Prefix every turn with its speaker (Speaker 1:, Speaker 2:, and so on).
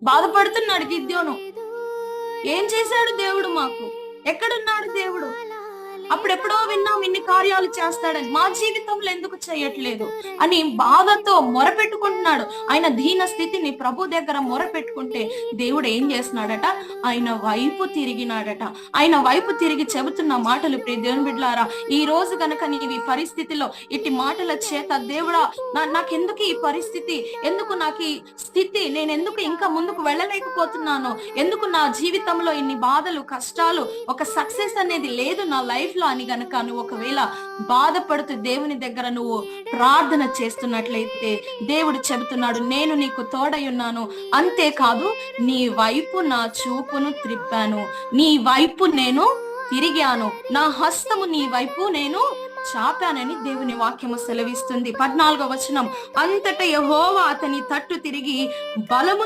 Speaker 1: బాధపడుతున్నాడు గిద్యోను. ఏం చేశాడు దేవుడు మాకు? ఎక్కడున్నాడు దేవుడు? అప్పుడెప్పుడో విన్నాం ఇన్ని కార్యాలు చేస్తాడని, మా జీవితంలో ఎందుకు చేయట్లేదు అని బాధతో మొరపెట్టుకుంటున్నాడు. ఆయన దీన స్థితిని ప్రభు దగ్గర మొరపెట్టుకుంటే దేవుడు ఏం చేస్తున్నాడట? ఆయన వైపు తిరిగినాడట. ఆయన వైపు తిరిగి చెబుతున్న మాటలు ప్రియ దేవుని బిడ్డలారా, ఈ రోజు కనుక నీవి పరిస్థితిలో ఇట్టి మాటల చేత దేవుడా నాకెందుకు ఈ పరిస్థితి, ఎందుకు నాకు ఈ స్థితి, నేను ఎందుకు ఇంకా ముందుకు వెళ్ళలేకపోతున్నాను, ఎందుకు నా జీవితంలో ఇన్ని బాధలు కష్టాలు, ఒక సక్సెస్ అనేది లేదు నా లైఫ్ లో అని గనక నువ్వు ఒకవేళ బాధపడుతూ దేవుని దగ్గర నువ్వు ప్రార్థన చేస్తున్నట్లయితే దేవుడు చెబుతున్నాడు, నేను నీకు తోడై ఉన్నాను, అంతేకాదు నీ వైపు నా చూపును త్రిప్పాను, నీ వైపు నేను తిరిగాను, నా హస్తము నీ వైపు నేను చాపానని దేవుని వాక్యము సెలవిస్తుంది. 14వ వచనం, అంతట యెహోవా అతని తట్టు తిరిగి బలము